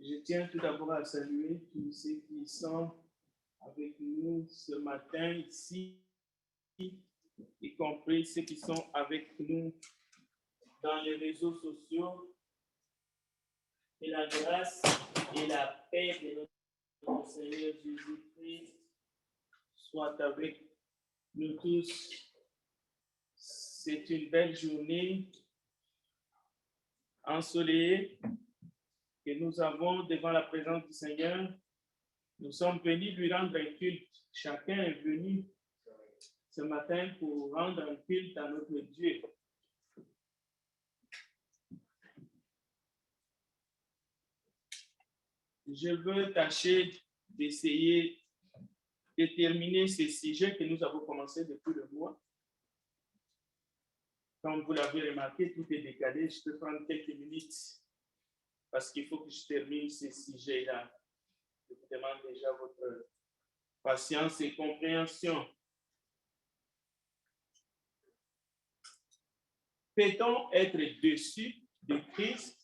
Je tiens tout d'abord à saluer tous ceux qui sont avec nous ce matin ici, y compris ceux qui sont avec nous dans les réseaux sociaux. Que la grâce et la paix de notre Seigneur Jésus-Christ soient avec nous tous. C'est une belle journée ensoleillée que nous avons devant la présence du Seigneur. Nous sommes venus lui rendre un culte. Chacun est venu ce matin pour rendre un culte à notre Dieu. Je veux tâcher d'essayer de terminer ce sujet que nous avons commencé depuis le mois. Comme vous l'avez remarqué, tout est décalé. Je peux prendre quelques minutes parce qu'il faut que je termine ce sujet-là. Je vous demande déjà votre patience et compréhension. Peut-on être déçu de Christ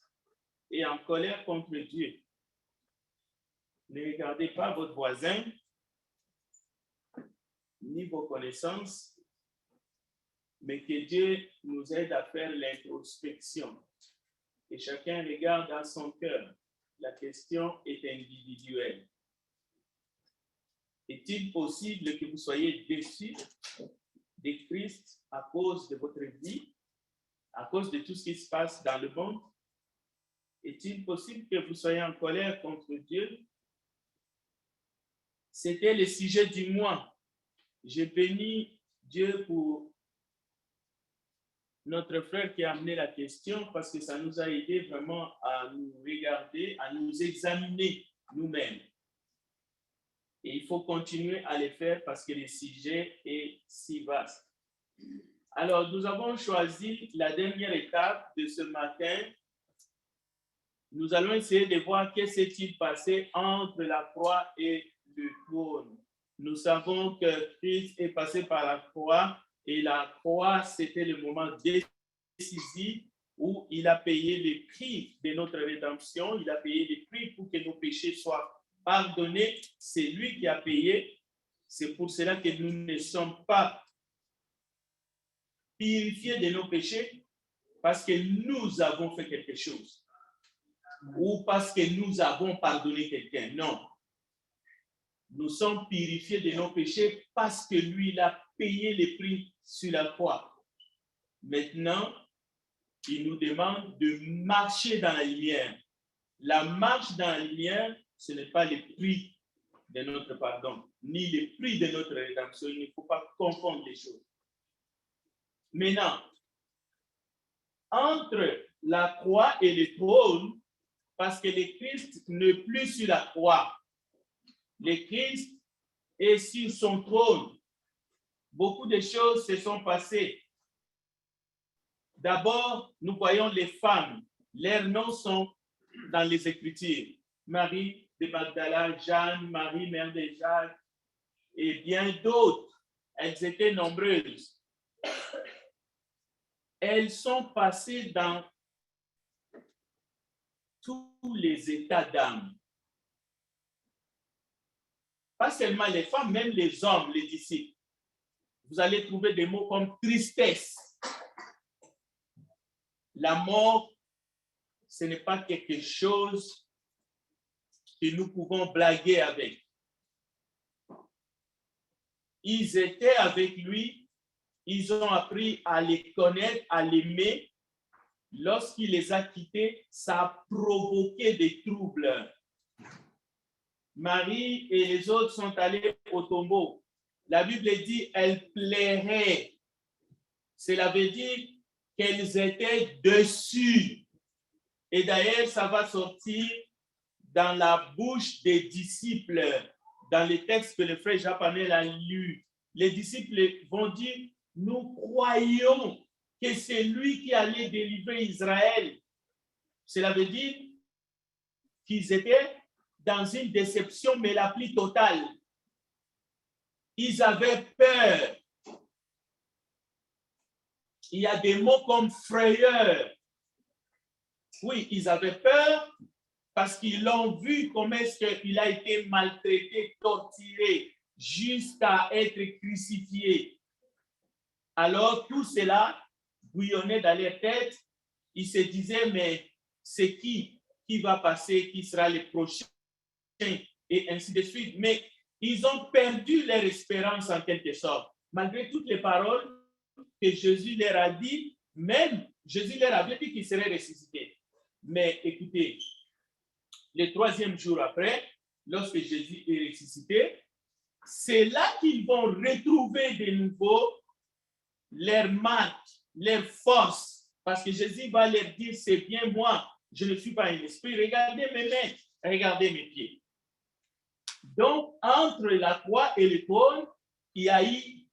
et en colère contre Dieu? Ne regardez pas votre voisin, ni vos connaissances, mais que Dieu nous aide à faire l'introspection. Et chacun regarde dans son cœur. La question est individuelle. Est-il possible que vous soyez déçus de Christ à cause de votre vie, à cause de tout ce qui se passe dans le monde? Est-il possible que vous soyez en colère contre Dieu? C'était le sujet du mois. Je bénis Dieu pour notre frère qui a amené la question parce que ça nous a aidé vraiment à nous regarder, à nous examiner nous-mêmes. Et il faut continuer à le faire parce que le sujet est si vaste. Alors, nous avons choisi la dernière étape de ce matin. Nous allons essayer de voir qu'est-ce qui s'est passé entre la croix et le trône. Nous savons que Christ est passé par la croix et la croix, c'était le moment décisif où il a payé le prix de notre rédemption. Il a payé le prix pour que nos péchés soient pardonnés. C'est lui qui a payé. C'est pour cela que nous ne sommes pas purifiés de nos péchés parce que nous avons fait quelque chose ou parce que nous avons pardonné quelqu'un. Non. Nous sommes purifiés de nos péchés parce que lui, il a payé le prix sur la croix. Maintenant, il nous demande de marcher dans la lumière. La marche dans la lumière, ce n'est pas le prix de notre pardon, ni le prix de notre rédemption. Il ne faut pas confondre les choses. Maintenant, entre la croix et le trône, parce que le Christ n'est plus sur la croix, le Christ est sur son trône. Beaucoup de choses se sont passées. D'abord, nous voyons les femmes. Leurs noms sont dans les Écritures. Marie de Magdala, Jeanne, Marie, mère de Jacques, et bien d'autres. Elles étaient nombreuses. Elles sont passées dans tous les états d'âme. Pas seulement les femmes, même les hommes, les disciples. Vous allez trouver des mots comme tristesse. La mort, ce n'est pas quelque chose que nous pouvons blaguer avec. Ils étaient avec lui, ils ont appris à les connaître, à l'aimer. Lorsqu'il les a quittés, ça a provoqué des troubles. Marie et les autres sont allés au tombeau. La Bible dit elles pleuraient. Cela veut dire qu'elles étaient dessus. Et d'ailleurs, ça va sortir dans la bouche des disciples, dans les textes que le frère Japanel a lu. Les disciples vont dire, nous croyons que c'est lui qui allait délivrer Israël. Cela veut dire qu'ils étaient dans une déception, mais la plus totale. Ils avaient peur. Il y a des mots comme frayeur. Oui, ils avaient peur parce qu'ils l'ont vu comment est-ce qu'il a été maltraité, torturé, jusqu'à être crucifié. Alors, tout cela bouillonnait dans leur tête. Ils se disaient, mais c'est qui va passer, qui sera le prochain, et ainsi de suite. Mais ils ont perdu leur espérance en quelque sorte. Malgré toutes les paroles que Jésus leur a dit, même Jésus leur avait dit qu'il serait ressuscité. Mais écoutez, le 3e jour après, lorsque Jésus est ressuscité, c'est là qu'ils vont retrouver de nouveau leur marque, leur force. Parce que Jésus va leur dire, c'est bien moi, je ne suis pas un esprit. Regardez mes mains, regardez mes pieds. Donc, entre la croix et le trône, il y a eu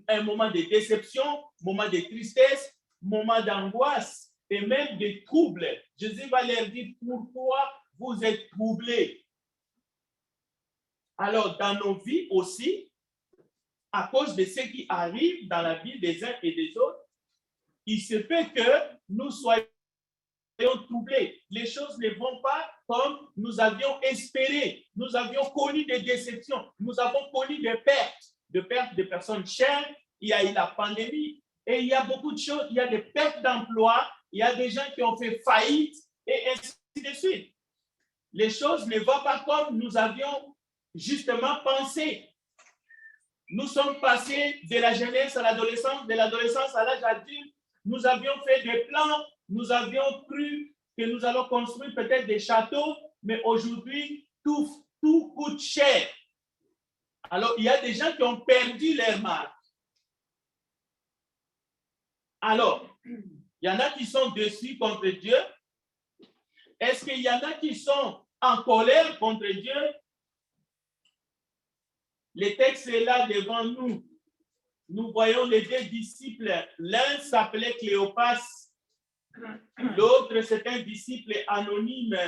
un moment de déception, moment de tristesse, moment d'angoisse et même de trouble. Jésus va leur dire, pourquoi vous êtes troublés? Alors, dans nos vies aussi, à cause de ce qui arrive dans la vie des uns et des autres, il se peut que nous soyons troublés. Les choses ne vont pas comme nous avions espéré. Nous avions connu des déceptions. Nous avons connu des pertes de personnes chères. Il y a eu la pandémie et il y a beaucoup de choses. Il y a des pertes d'emploi. Il y a des gens qui ont fait faillite et ainsi de suite. Les choses ne vont pas comme nous avions justement pensé. Nous sommes passés de la jeunesse à l'adolescence, de l'adolescence à l'âge adulte. Nous avions fait des plans, nous avions cru que nous allons construire peut-être des châteaux, mais aujourd'hui, tout coûte cher. Alors, il y a des gens qui ont perdu leur marque. Alors, il y en a qui sont déçus contre Dieu. Est-ce qu'il y en a qui sont en colère contre Dieu? Le texte est là devant nous. Nous voyons les 2 disciples. L'un s'appelait Cléopas. L'autre, c'est un disciple anonyme.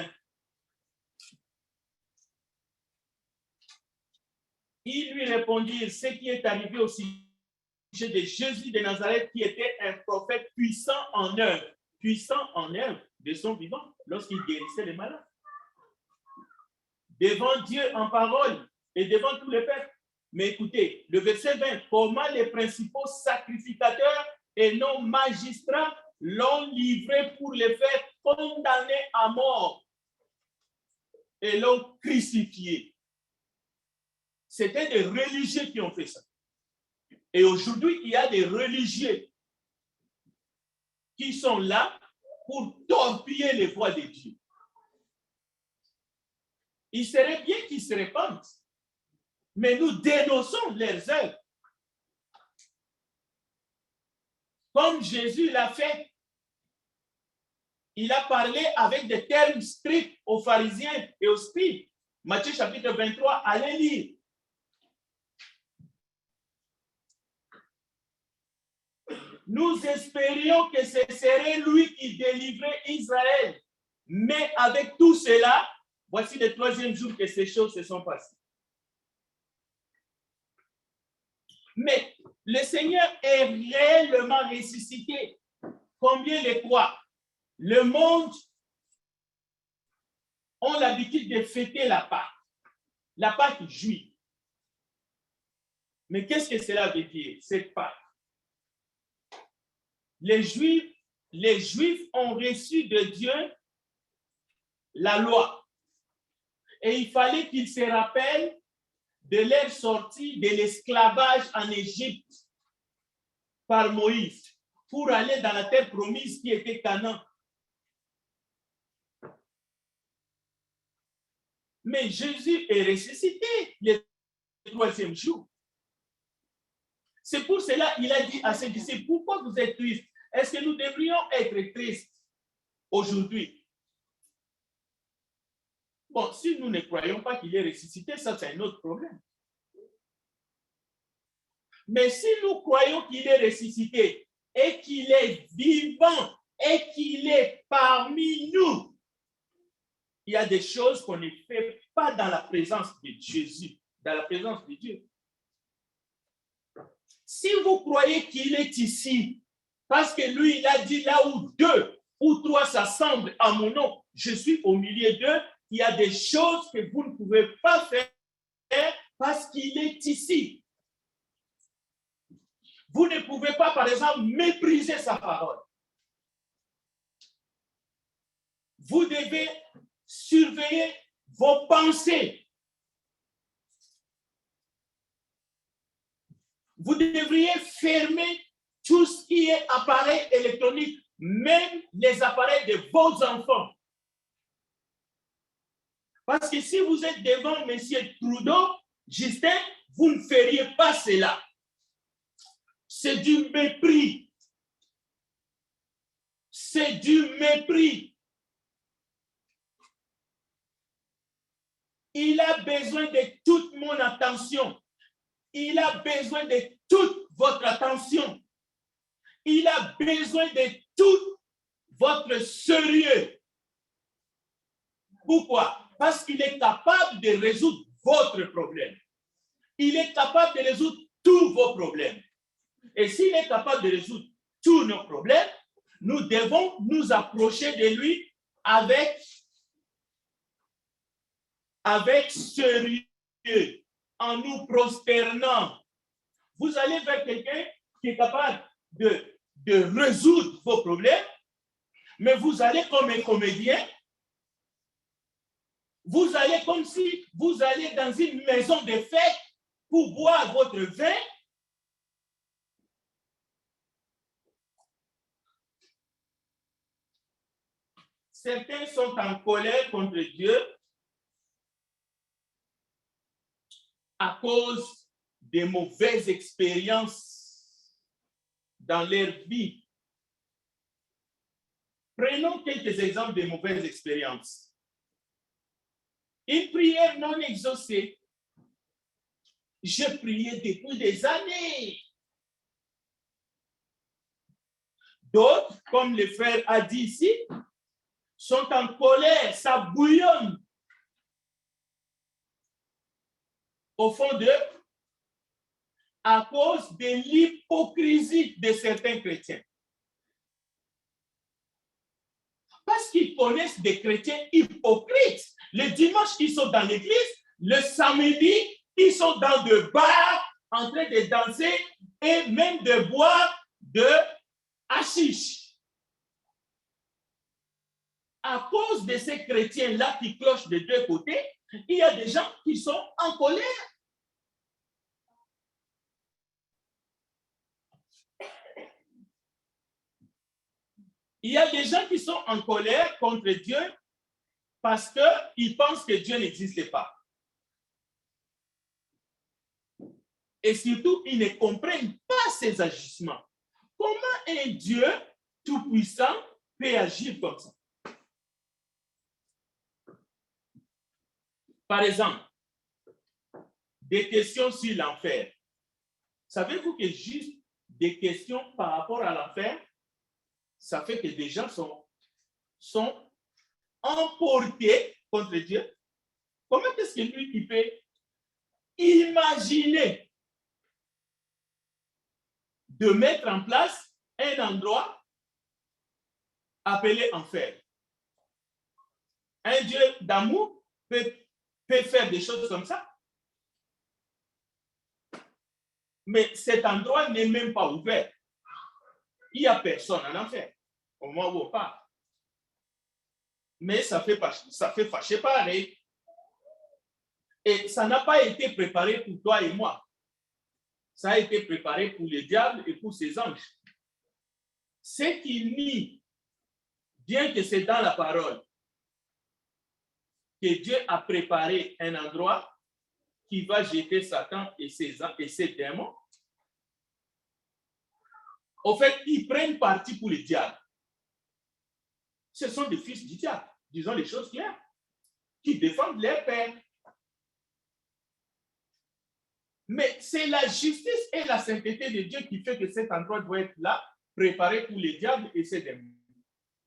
Ils lui répondirent ce qui est arrivé au sujet de Jésus de Nazareth, qui était un prophète puissant en œuvre de son vivant lorsqu'il guérissait les malades. Devant Dieu en parole et devant tous les peuples. Mais écoutez, le verset 20, comment les principaux sacrificateurs et nos magistrats l'ont livré pour les faire condamner à mort et l'ont crucifié. C'était des religieux qui ont fait ça. Et aujourd'hui, il y a des religieux qui sont là pour torpiller les voies de Dieu. Il serait bien qu'ils se répandent. Mais nous dénonçons leurs œuvres. Comme Jésus l'a fait, il a parlé avec des termes stricts aux pharisiens et aux scribes. Matthieu chapitre 23, allez lire. Nous espérions que ce serait lui qui délivrait Israël. Mais avec tout cela, voici le 3e jour que ces choses se sont passées. Mais le Seigneur est réellement ressuscité. Combien le croient? Le monde a l'habitude de fêter la Pâque juive. Mais qu'est-ce que cela veut dire, cette Pâque? Les Juifs ont reçu de Dieu la loi. Et il fallait qu'ils se rappellent de leur sortie de l'esclavage en Égypte par Moïse pour aller dans la terre promise qui était Canaan. Mais Jésus est ressuscité le 3e jour. C'est pour cela qu'il a dit à ses disciples, pourquoi vous êtes tristes? Est-ce que nous devrions être tristes aujourd'hui? Bon, si nous ne croyons pas qu'il est ressuscité, ça c'est un autre problème. Mais si nous croyons qu'il est ressuscité et qu'il est vivant et qu'il est parmi nous, il y a des choses qu'on ne fait pas dans la présence de Jésus, dans la présence de Dieu. Si vous croyez qu'il est ici, parce que lui, il a dit là où 2 ou 3 s'assemblent à mon nom, je suis au milieu d'eux, il y a des choses que vous ne pouvez pas faire parce qu'il est ici. Vous ne pouvez pas, par exemple, mépriser sa parole. Vous devez surveiller vos pensées. Vous devriez fermer tout ce qui est appareil électronique, même les appareils de vos enfants. Parce que si vous êtes devant M. Trudeau, Justin, vous ne feriez pas cela. C'est du mépris. C'est du mépris. Il a besoin de toute mon attention. Il a besoin de toute votre attention. Il a besoin de tout votre sérieux. Pourquoi? Parce qu'il est capable de résoudre votre problème. Il est capable de résoudre tous vos problèmes. Et s'il est capable de résoudre tous nos problèmes, nous devons nous approcher de lui avec sérieux, en nous prosternant. Vous allez vers quelqu'un qui est capable de résoudre vos problèmes, mais vous allez comme un comédien, vous allez comme si vous allez dans une maison de fête pour boire votre vin. Certains sont en colère contre Dieu à cause des mauvaises expériences dans leur vie. Prenons quelques exemples de mauvaises expériences. Une prière non exaucée. J'ai prié depuis des années. D'autres, comme le frère a dit ici, sont en colère, ça bouillonne au fond d'eux à cause de l'hypocrisie de certains chrétiens. Parce qu'ils connaissent des chrétiens hypocrites. Le dimanche, ils sont dans l'église. Le samedi, ils sont dans des bars en train de danser et même de boire de hashish. À cause de ces chrétiens-là qui clochent de deux côtés, il y a des gens qui sont en colère. Il y a des gens qui sont en colère contre Dieu parce qu'ils pensent que Dieu n'existe pas. Et surtout, ils ne comprennent pas ses agissements. Comment un Dieu tout-puissant peut agir comme ça? Par exemple, des questions sur l'enfer. Savez-vous que juste des questions par rapport à l'enfer, ça fait que des gens sont emportés contre Dieu? Comment est-ce que lui qui peut imaginer de mettre en place un endroit appelé enfer? Un Dieu d'amour peut faire des choses comme ça. Mais cet endroit n'est même pas ouvert. Il n'y a personne en enfer au moment où on parle. Mais ça fait fâcher pareil. Et ça n'a pas été préparé pour toi et moi. Ça a été préparé pour le diable et pour ses anges. Ce qui nie, bien que c'est dans la parole, que Dieu a préparé un endroit qui va jeter Satan et ses démons. Au fait, ils prennent parti pour le diable. Ce sont des fils du diable, disons les choses claires, qui défendent leur père. Mais c'est la justice et la sainteté de Dieu qui fait que cet endroit doit être là, préparé pour les diables et ses démons.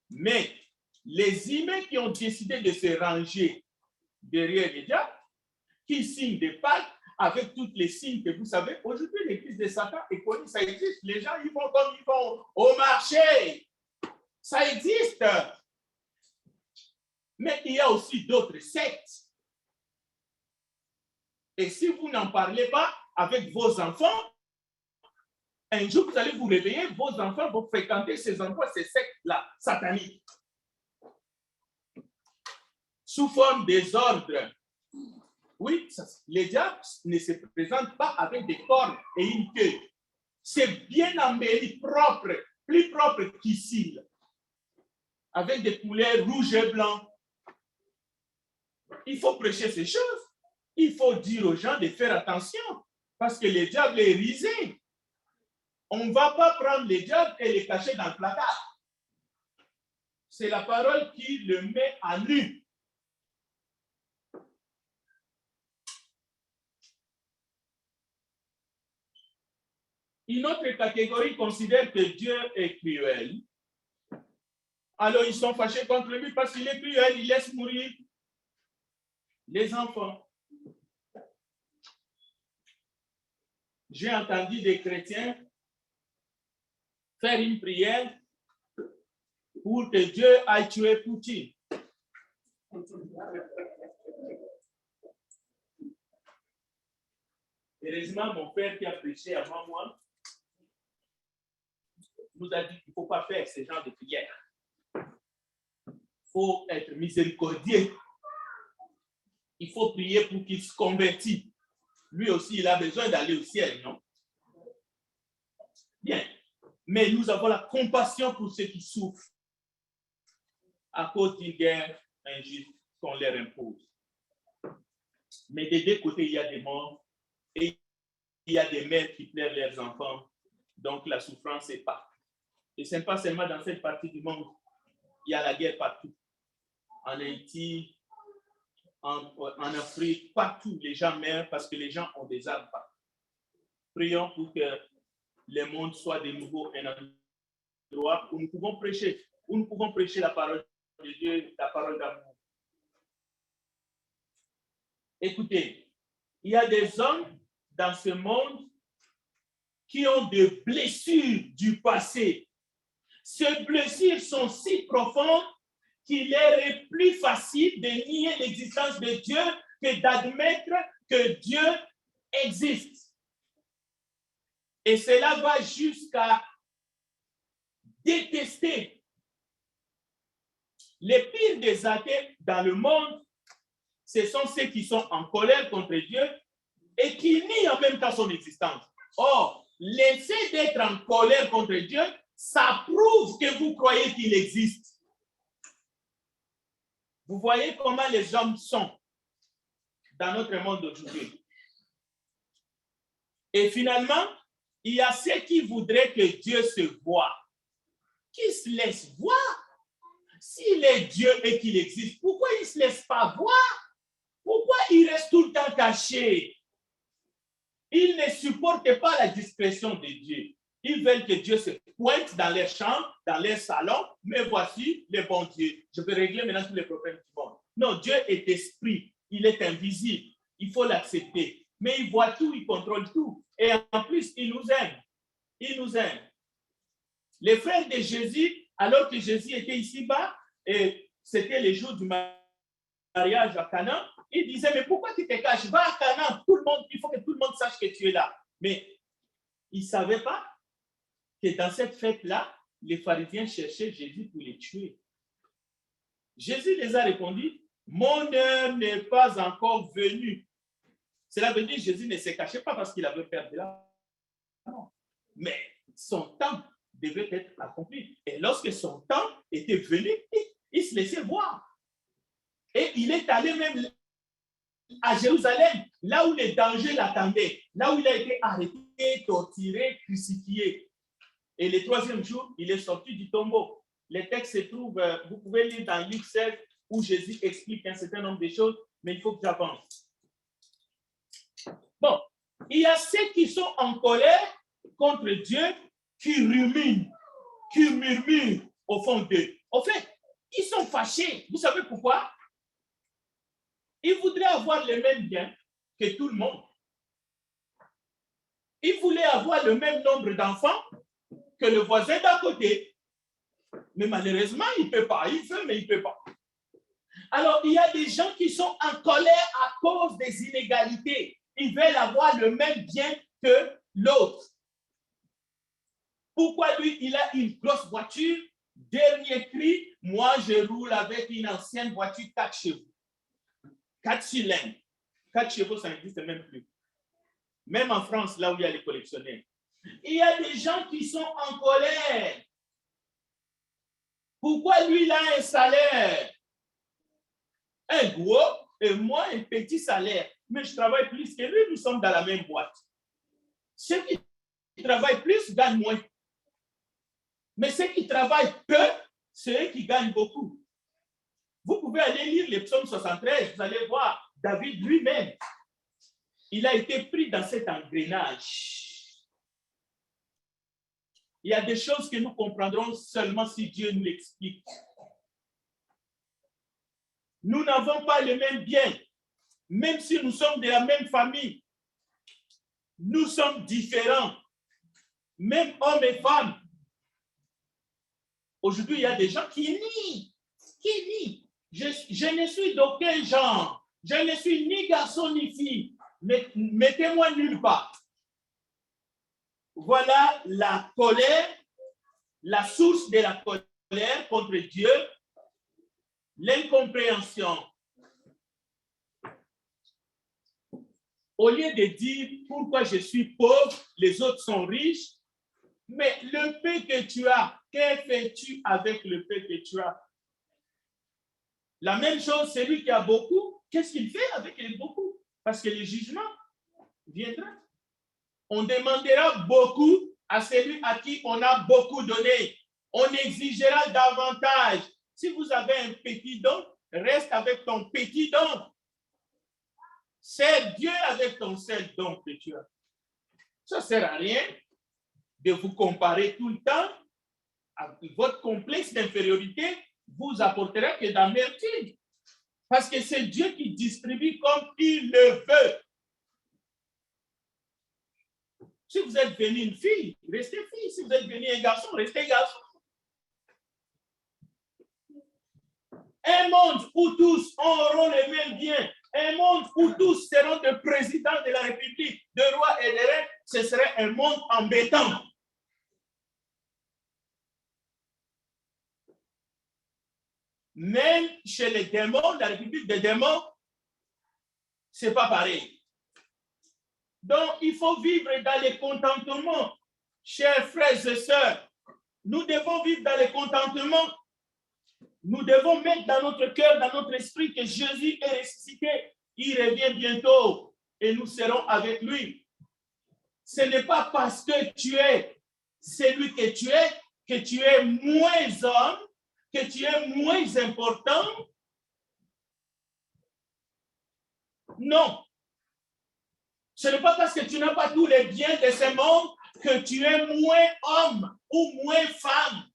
Mais les humains qui ont décidé de se ranger derrière les diables, qui signent des pactes avec tous les signes que vous savez, aujourd'hui l'église de Satan est connue, ça existe. Les gens, ils vont comme ils vont au marché. Ça existe. Mais il y a aussi d'autres sectes. Et si vous n'en parlez pas avec vos enfants, un jour vous allez vous réveiller, vos enfants vont fréquenter ces endroits, ces sectes-là, sataniques. Sous forme des ordres. Oui, les diables ne se présentent pas avec des cornes et une queue. C'est bien embelli, propre, plus propre qu'ici, avec des couleurs rouges et blancs. Il faut prêcher ces choses. Il faut dire aux gens de faire attention, parce que le diable est risé. On ne va pas prendre le diable et le cacher dans le placard. C'est la parole qui le met à nu. Une autre catégorie considère que Dieu est cruel. Alors ils sont fâchés contre lui parce qu'il est cruel, il laisse mourir les enfants. J'ai entendu des chrétiens faire une prière pour que Dieu aille tuer Poutine. Heureusement, mon père qui a prêché avant moi nous a dit qu'il ne faut pas faire ce genre de prière. Il faut être miséricordieux. Il faut prier pour qu'il se convertisse. Lui aussi, il a besoin d'aller au ciel, non? Bien. Mais nous avons la compassion pour ceux qui souffrent à cause d'une guerre injuste qu'on leur impose. Mais des deux côtés, il y a des morts et il y a des mères qui pleurent leurs enfants. Donc, la souffrance est partout. Et ce n'est pas seulement dans cette partie du monde. Il y a la guerre partout. En Haïti, en Afrique, partout, les gens meurent parce que les gens ont des armes partout. Prions pour que le monde soit de nouveau un endroit où nous pouvons prêcher la parole de Dieu, la parole d'amour. Écoutez, il y a des hommes dans ce monde qui ont des blessures du passé. Ces blessures sont si profondes qu'il leur est plus facile de nier l'existence de Dieu que d'admettre que Dieu existe. Et cela va jusqu'à détester. Les pires des athées dans le monde, ce sont ceux qui sont en colère contre Dieu et qui nient en même temps son existence. Or, laisser d'être en colère contre Dieu, ça prouve que vous croyez qu'il existe. Vous voyez comment les hommes sont dans notre monde d'aujourd'hui. Et finalement, il y a ceux qui voudraient que Dieu se voie, qui se laissent voir. S'il est Dieu et qu'il existe, pourquoi il ne se laisse pas voir? Pourquoi il reste tout le temps caché? Ils ne supportent pas la discrétion de Dieu. Ils veulent que Dieu se pointe dans leurs chambres, dans leurs salons, mais voici le bon Dieu. Je peux régler maintenant tous les problèmes du monde. Non, Dieu est esprit, il est invisible, il faut l'accepter. Mais il voit tout, il contrôle tout. Et en plus, il nous aime. Il nous aime. Les frères de Jésus, alors que Jésus était ici-bas, et c'était les jours du mariage à Canaan, il disait, mais pourquoi tu te caches? Va à Canaan, tout le monde, il faut que tout le monde sache que tu es là. Mais il ne savait pas que dans cette fête-là, les pharisiens cherchaient Jésus pour les tuer. Jésus les a répondu, mon heure n'est pas encore venue. Cela veut dire que Jésus ne se cachait pas parce qu'il avait peur de l'argent. Mais son temps devait être accompli. Et lorsque son temps était venu, il se laissait voir. Et il est allé même à Jérusalem, là où les dangers l'attendaient, là où il a été arrêté, torturé, crucifié. Et le troisième jour, il est sorti du tombeau. Les textes se trouvent, vous pouvez lire dans Luc 16, où Jésus explique un certain nombre de choses, mais il faut que j'avance. Bon, il y a ceux qui sont en colère contre Dieu, qui ruminent, qui murmurent au fond d'eux. En fait, ils sont fâchés. Vous savez pourquoi? Ils voudraient avoir le même bien que tout le monde. Ils voulaient avoir le même nombre d'enfants que le voisin d'à côté. Mais malheureusement, il ne peut pas. Il veut, mais il ne peut pas. Alors, il y a des gens qui sont en colère à cause des inégalités. Ils veulent avoir le même bien que l'autre. Pourquoi lui, il a une grosse voiture, dernier cri, moi, je roule avec une ancienne voiture 4 chevaux. 4 cylindres. 4 chevaux, ça n'existe même plus. Même en France, là où il y a les collectionneurs. Il y a des gens qui sont en colère. Pourquoi lui, il a un salaire? Un gros et moi, un petit salaire. Mais je travaille plus que lui, nous sommes dans la même boîte. Ceux qui travaillent plus gagnent moins. Mais ceux qui travaillent peu, c'est eux qui gagnent beaucoup. Vous pouvez aller lire les psaumes 73, vous allez voir David lui-même. Il a été pris dans cet engrenage. Il y a des choses que nous comprendrons seulement si Dieu nous l'explique. Nous n'avons pas le même bien, même si nous sommes de la même famille. Nous sommes différents, même hommes et femmes. Aujourd'hui, il y a des gens qui nient. Je ne suis d'aucun genre. Je ne suis ni garçon ni fille. Mettez-moi nulle part. Voilà la colère, la source de la colère contre Dieu, l'incompréhension. Au lieu de dire pourquoi je suis pauvre, les autres sont riches, mais le peu que tu as, que fais-tu avec le peu que tu as? La même chose, celui qui a beaucoup, qu'est-ce qu'il fait avec les beaucoup? Parce que le jugement viendra. On demandera beaucoup à celui à qui on a beaucoup donné. On exigera davantage. Si vous avez un petit don, reste avec ton petit don. Sers Dieu avec ton seul don que tu as. Ça ne sert à rien de vous comparer tout le temps. Votre complexe d'infériorité vous apportera que d'amertume. Parce que c'est Dieu qui distribue comme il le veut. Si vous êtes venu une fille, restez fille. Si vous êtes venu un garçon, restez garçon. Un monde où tous auront les mêmes biens, un monde où tous seront des présidents de la République, de rois et de reines, ce serait un monde embêtant. Même chez les démons, la République des démons, ce n'est pas pareil. Donc, il faut vivre dans le contentement. Chers frères et sœurs, nous devons vivre dans le contentement. Nous devons mettre dans notre cœur, dans notre esprit que Jésus est ressuscité. Il revient bientôt et nous serons avec lui. Ce n'est pas parce que tu es celui que tu es moins homme, que tu es moins important. Non. Ce n'est pas parce que tu n'as pas tous les biens de ce monde que tu es moins homme ou moins femme.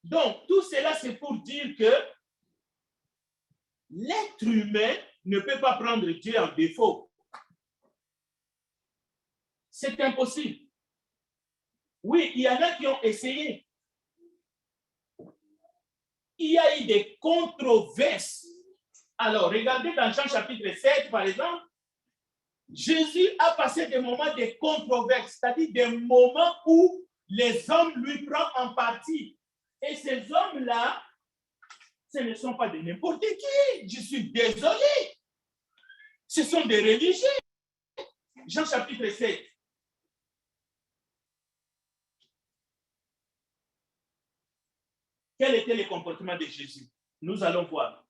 Donc, tout cela, c'est pour dire que l'être humain ne peut pas prendre Dieu en défaut. C'est impossible. Oui, il y en a qui ont essayé. Il y a eu des controverses. Alors, regardez dans Jean chapitre 7, par exemple, Jésus a passé des moments de controverses, c'est-à-dire des moments où les hommes lui prennent en partie. Et ces hommes-là, ce ne sont pas de n'importe qui. Je suis désolé. Ce sont des religieux. Jean chapitre 7. Quel était le comportement de Jésus? Nous allons voir.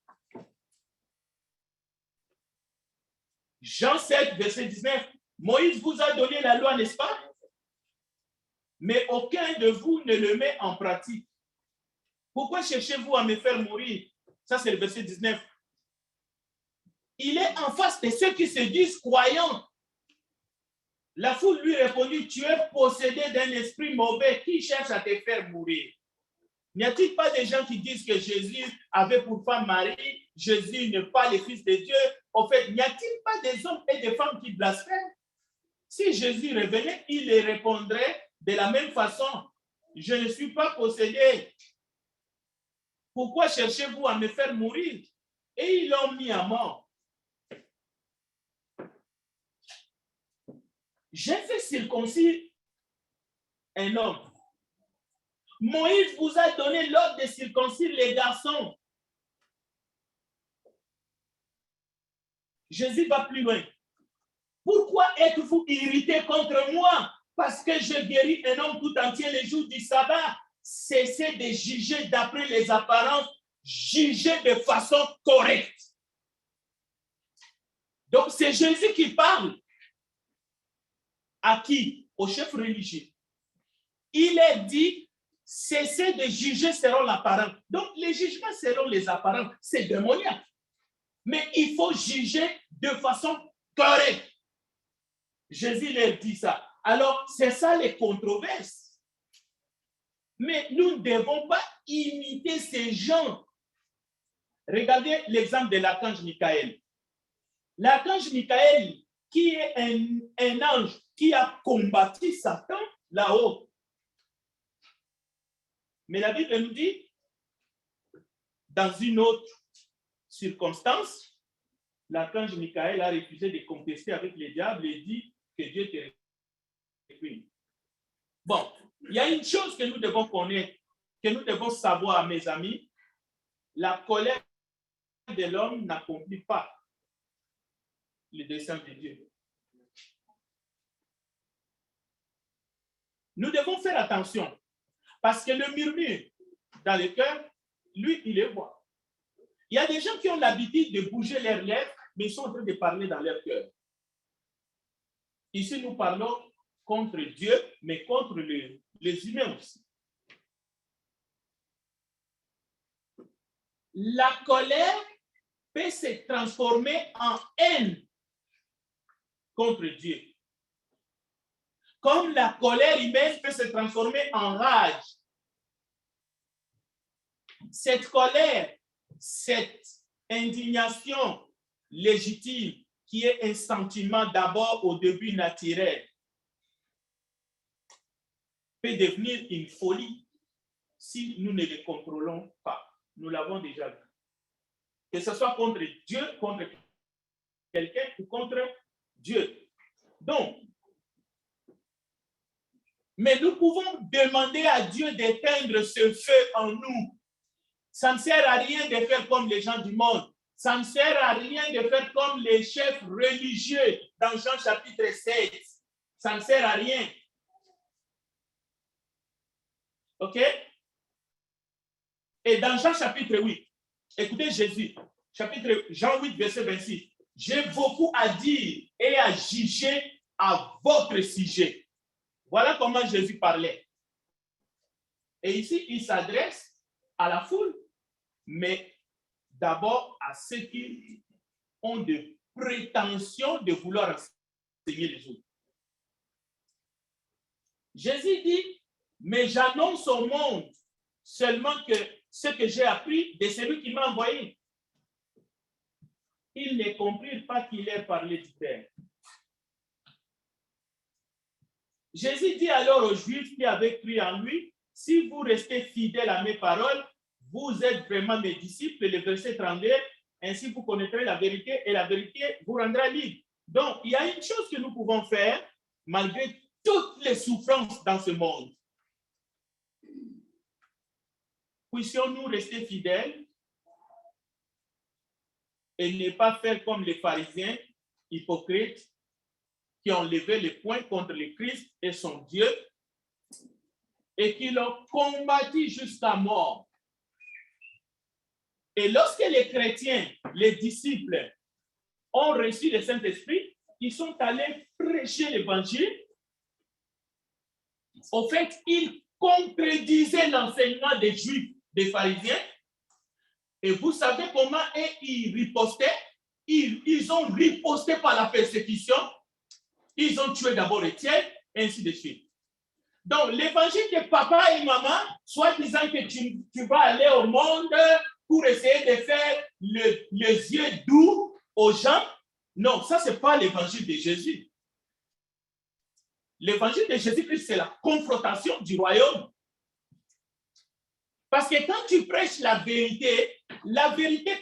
Jean 7, verset 19. Moïse vous a donné la loi, n'est-ce pas? Mais aucun de vous ne le met en pratique. Pourquoi cherchez-vous à me faire mourir? Ça, c'est le verset 19. Il est en face de ceux qui se disent croyants. La foule lui répondit, tu es possédé d'un esprit mauvais qui cherche à te faire mourir. N'y a-t-il pas des gens qui disent que Jésus avait pour femme Marie, Jésus n'est pas le Fils de Dieu? En fait, n'y a-t-il pas des hommes et des femmes qui blasphèment? Si Jésus revenait, il les répondrait de la même façon. je ne suis pas possédé. Pourquoi cherchez-vous à me faire mourir? Et ils l'ont mis à mort. J'ai fait circoncire un homme. Moïse vous a donné l'ordre de circoncire les garçons. Jésus va plus loin. Pourquoi êtes-vous irrité contre moi? Parce que je guéris un homme tout entier les jours du sabbat. Cessez de juger d'après les apparences, jugez de façon correcte. Donc, c'est Jésus qui parle. À qui? Au chef religieux. Il est dit, cessez de juger selon l'apparence. Donc, les jugements selon les apparences, c'est démoniaque. Mais il faut juger de façon correcte. Jésus leur dit ça. Alors, c'est ça les controverses. Mais nous ne devons pas imiter ces gens. Regardez l'exemple de l'archange Michael. L'archange Michael, qui est un ange qui a combattu Satan là-haut. Mais la Bible nous dit, dans une autre circonstance, l'archange Michael a refusé de contester avec les diables et dit que Dieu te réprime. Bon, il y a une chose que nous devons connaître, que nous devons savoir, mes amis. La colère de l'homme n'accomplit pas le dessein de Dieu. Nous devons faire attention parce que le murmure dans le cœur, lui, il le voit. Il y a des gens qui ont l'habitude de bouger leurs lèvres, mais ils sont en train de parler dans leur cœur. Ici, nous parlons contre Dieu, mais contre les humains aussi. La colère peut se transformer en haine contre Dieu. Comme la colère humaine peut se transformer en rage. Cette colère, cette indignation légitime, qui est un sentiment d'abord au début naturel, peut devenir une folie si nous ne le contrôlons pas. Nous l'avons déjà vu. Que ce soit contre Dieu, contre quelqu'un ou contre Dieu. Donc, mais nous pouvons demander à Dieu d'éteindre ce feu en nous. Ça ne sert à rien de faire comme les gens du monde. Ça ne sert à rien de faire comme les chefs religieux dans Jean chapitre 7. Ça ne sert à rien. OK? Et dans Jean chapitre 8, écoutez Jésus, chapitre Jean 8, verset 26. J'ai beaucoup à dire et à juger à votre sujet. Voilà comment Jésus parlait. Et ici, il s'adresse à la foule, mais d'abord à ceux qui ont des prétentions de vouloir enseigner les autres. Jésus dit, mais j'annonce au monde seulement que ce que j'ai appris de celui qui m'a envoyé. Ils ne comprirent pas qu'il ait parlé du Père. Jésus dit alors aux Juifs qui avaient cru en lui, si vous restez fidèles à mes paroles, vous êtes vraiment mes disciples. Le verset 32, ainsi vous connaîtrez la vérité et la vérité vous rendra libre. Donc, il y a une chose que nous pouvons faire malgré toutes les souffrances dans ce monde. Puissions-nous rester fidèles et ne pas faire comme les pharisiens hypocrites qui ont levé le poing contre le Christ et son Dieu et qui l'ont combattu jusqu'à mort. Et lorsque les chrétiens, les disciples, ont reçu le Saint-Esprit, ils sont allés prêcher l'évangile. Au fait, ils contredisaient l'enseignement des Juifs, des pharisiens. Et vous savez comment ils ripostaient? Ils ont riposté par la persécution. Ils ont tué d'abord Étienne, et ainsi de suite. Donc, l'évangile de papa et maman, soit disant que tu vas aller au monde pour essayer de faire les yeux doux aux gens, non, ça, ce n'est pas l'évangile de Jésus. L'évangile de Jésus-Christ, c'est la confrontation du royaume. Parce que quand tu prêches la vérité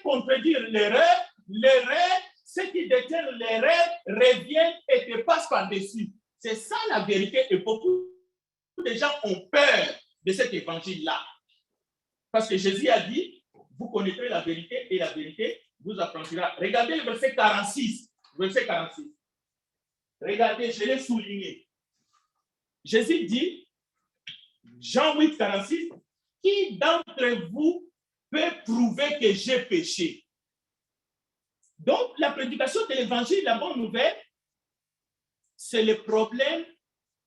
contredit l'erreur. L'erreur, ceux qui détiennent l'erreur reviennent et te passent par-dessus. C'est ça la vérité et beaucoup de gens ont peur de cet évangile-là. Parce que Jésus a dit, vous connaîtrez la vérité et la vérité vous affranchira. Regardez le verset 46. Verset 46. Regardez, je l'ai souligné. Jésus dit, Jean 8, 46, qui d'entre vous peut prouver que j'ai péché? Donc, la prédication de l'évangile, la bonne nouvelle, c'est le problème,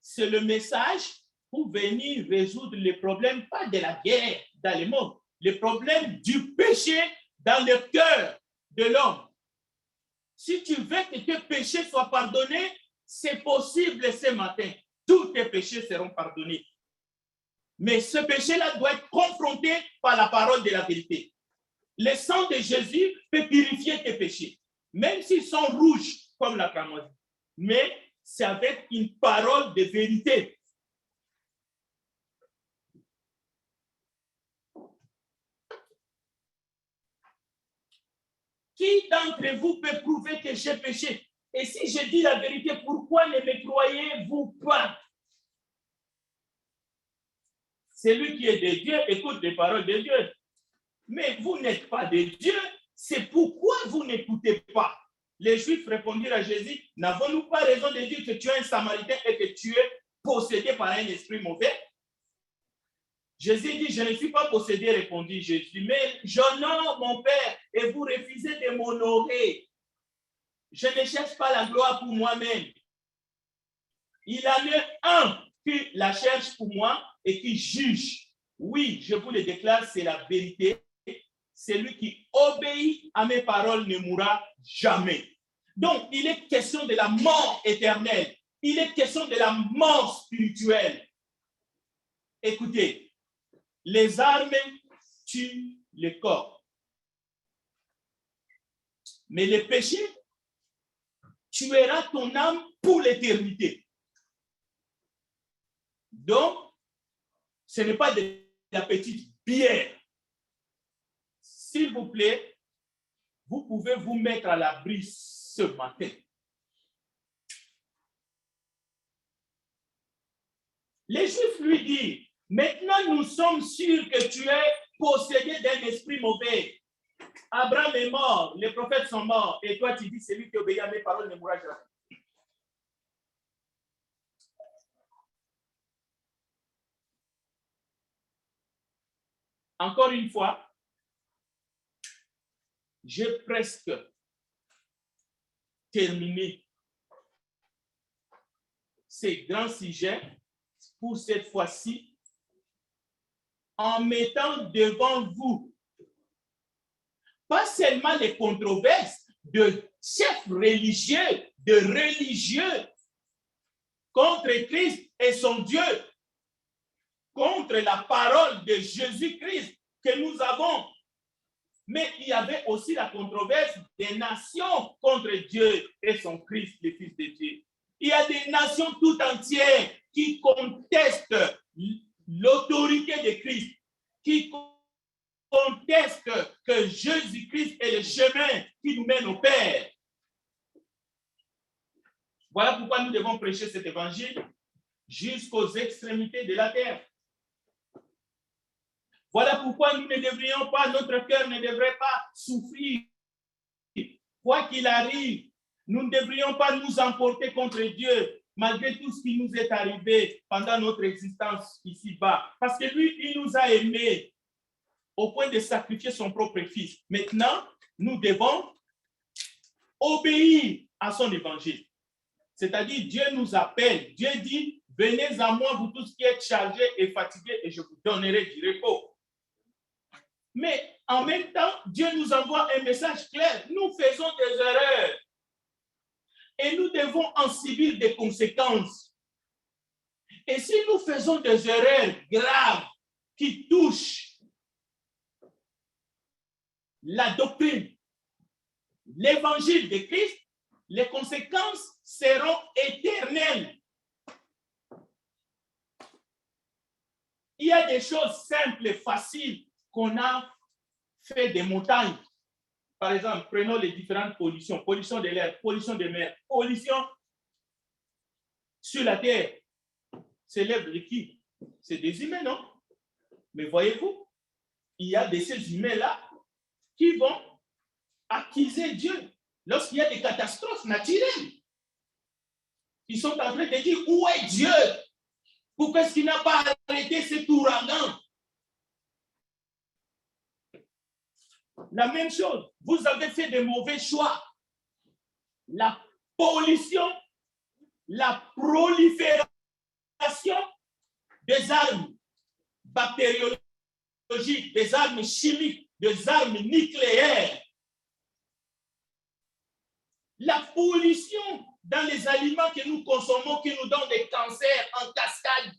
c'est le message pour venir résoudre les problèmes, pas de la guerre dans le monde, les problèmes du péché dans le cœur de l'homme. Si tu veux que tes péchés soient pardonnés, c'est possible ce matin. Tous tes péchés seront pardonnés. Mais ce péché-là doit être confronté par la parole de la vérité. Le sang de Jésus peut purifier tes péchés, même s'ils sont rouges comme la cramoisi. Mais c'est avec une parole de vérité. Qui d'entre vous peut prouver que j'ai péché? Et si je dis la vérité, pourquoi ne me croyez-vous pas? Celui qui est de Dieu écoute les paroles de Dieu. Mais vous n'êtes pas de Dieu, c'est pourquoi vous n'écoutez pas. Les Juifs répondirent à Jésus, n'avons-nous pas raison de dire que tu es un Samaritain et que tu es possédé par un esprit mauvais? Jésus dit, je ne suis pas possédé, répondit Jésus, mais j'honore mon Père et vous refusez de m'honorer. Je ne cherche pas la gloire pour moi-même. Il y en a un qui la cherche pour moi et qui juge. Oui, je vous le déclare, c'est la vérité. Celui qui obéit à mes paroles ne mourra jamais. Donc, il est question de la mort éternelle. Il est question de la mort spirituelle. Écoutez, les armes tuent le corps. Mais le péché tuera ton âme pour l'éternité. Donc, ce n'est pas de la petite bière. S'il vous plaît, vous pouvez vous mettre à l'abri ce matin. Les Juifs lui disent, maintenant nous sommes sûrs que tu es possédé d'un esprit mauvais. Abraham est mort, les prophètes sont morts, et toi tu dis, celui qui obéit à mes paroles ne mourra jamais. Encore une fois, j'ai presque terminé ces grands sujets pour cette fois-ci en mettant devant vous pas seulement les controverses de chefs religieux, de religieux contre Christ et son Dieu, contre la parole de Jésus-Christ que nous avons. Mais il y avait aussi la controverse des nations contre Dieu et son Christ, le Fils de Dieu. Il y a des nations tout entières qui contestent l'autorité de Christ, qui contestent que Jésus-Christ est le chemin qui nous mène au Père. Voilà pourquoi nous devons prêcher cet évangile jusqu'aux extrémités de la terre. Voilà pourquoi nous ne devrions pas, notre cœur ne devrait pas souffrir. Quoi qu'il arrive, nous ne devrions pas nous emporter contre Dieu, malgré tout ce qui nous est arrivé pendant notre existence ici-bas. Parce que lui, il nous a aimés au point de sacrifier son propre fils. Maintenant, nous devons obéir à son évangile. C'est-à-dire, Dieu nous appelle. Dieu dit, venez à moi, vous tous qui êtes chargés et fatigués, et je vous donnerai du repos. Mais en même temps, Dieu nous envoie un message clair. Nous faisons des erreurs. Et nous devons en subir des conséquences. Et si nous faisons des erreurs graves qui touchent la doctrine, l'évangile de Christ, les conséquences seront éternelles. Il y a des choses simples et faciles qu'on a fait des montagnes. Par exemple, prenons les différentes pollutions. Pollution de l'air, pollution des mers, pollution sur la terre. C'est l'œuvre de qui? C'est des humains, non? Mais voyez-vous, il y a de ces humains-là qui vont accuser Dieu lorsqu'il y a des catastrophes naturelles. Ils sont en train de dire, où est Dieu? Pourquoi est-ce qu'il n'a pas arrêté cet ouragan? La même chose, vous avez fait de mauvais choix. La pollution, la prolifération des armes bactériologiques, des armes chimiques, des armes nucléaires. La pollution dans les aliments que nous consommons qui nous donnent des cancers en cascade.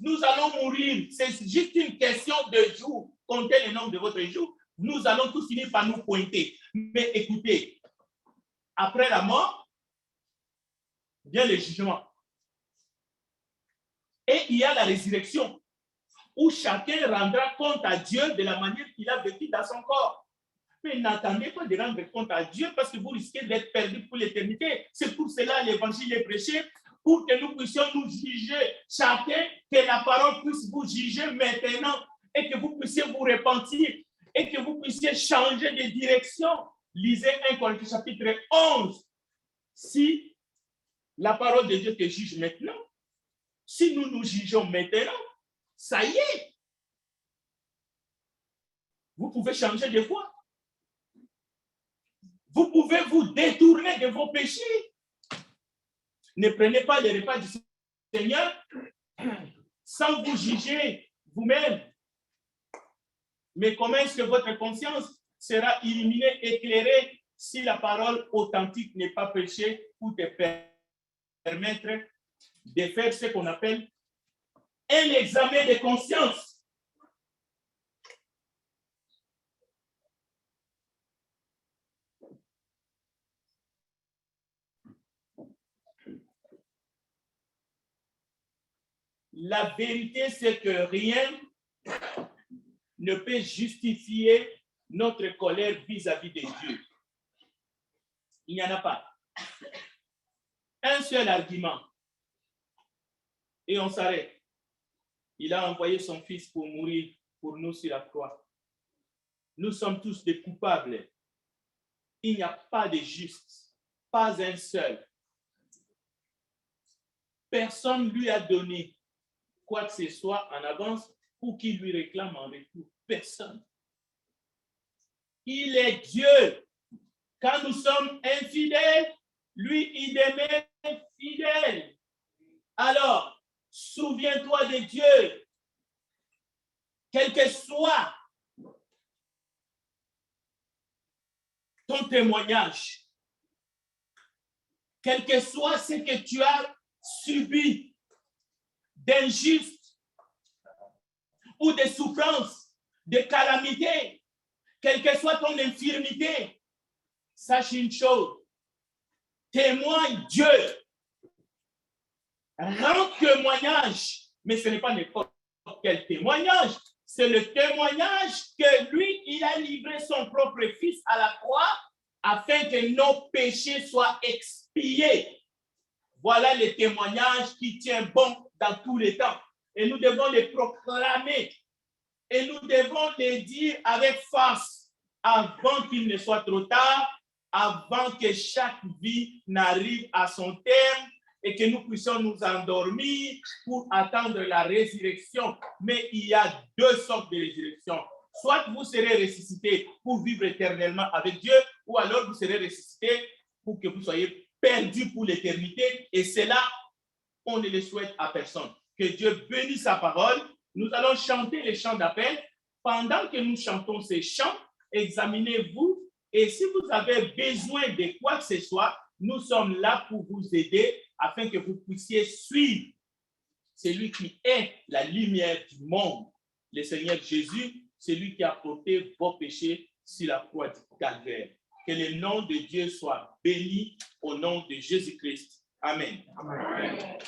Nous allons mourir. C'est juste une question de jours. Comptez le nombre de votre jour. Nous allons tous finir par nous pointer. Mais écoutez, après la mort, vient le jugement. Et il y a la résurrection, où chacun rendra compte à Dieu de la manière qu'il a vécu dans son corps. Mais n'attendez pas de rendre compte à Dieu parce que vous risquez d'être perdu pour l'éternité. C'est pour cela que l'évangile est prêché, pour que nous puissions nous juger chacun, que la parole puisse vous juger maintenant et que vous puissiez vous repentir et que vous puissiez changer de direction. Lisez 1 Corinthiens chapitre 11. Si la parole de Dieu te juge maintenant, si nous nous jugeons maintenant, ça y est. Vous pouvez changer de voie. Vous pouvez vous détourner de vos péchés. Ne prenez pas le repas du Seigneur sans vous juger vous-même. Mais comment est-ce que votre conscience sera illuminée, éclairée si la parole authentique n'est pas prêchée pour te permettre de faire ce qu'on appelle un examen de conscience? La vérité, c'est que rien ne peut justifier notre colère vis-à-vis de Dieu. Il n'y en a pas. Un seul argument. Et on s'arrête. Il a envoyé son fils pour mourir pour nous sur la croix. Nous sommes tous des coupables. Il n'y a pas de juste. Pas un seul. Personne ne lui a donné quoi que ce soit en avance ou qu'il lui réclame en retour. Personne. Il est Dieu. Quand nous sommes infidèles, lui, il demeure fidèle. Alors, souviens-toi de Dieu. Quel que soit ton témoignage, quel que soit ce que tu as subi d'injuste ou de souffrance, de calamité, quelle que soit ton infirmité, sache une chose, témoigne Dieu. Rends témoignage, mais ce n'est pas n'importe quel témoignage, c'est le témoignage que lui, il a livré son propre fils à la croix afin que nos péchés soient expiés. Voilà le témoignage qui tient bon dans tous les temps. Et nous devons les proclamer. Et nous devons les dire avec force avant qu'il ne soit trop tard, avant que chaque vie n'arrive à son terme et que nous puissions nous endormir pour attendre la résurrection. Mais il y a deux sortes de résurrection. Soit vous serez ressuscité pour vivre éternellement avec Dieu, ou alors vous serez ressuscité pour que vous soyez perdu pour l'éternité. Et cela, on ne le souhaite à personne. Que Dieu bénisse sa parole. Nous allons chanter les chants d'appel. Pendant que nous chantons ces chants, examinez-vous. Et si vous avez besoin de quoi que ce soit, nous sommes là pour vous aider afin que vous puissiez suivre celui qui est la lumière du monde. Le Seigneur Jésus, c'est lui qui a porté vos péchés sur la croix du Calvaire. Que le nom de Dieu soit béni au nom de Jésus-Christ. Amen. Amen.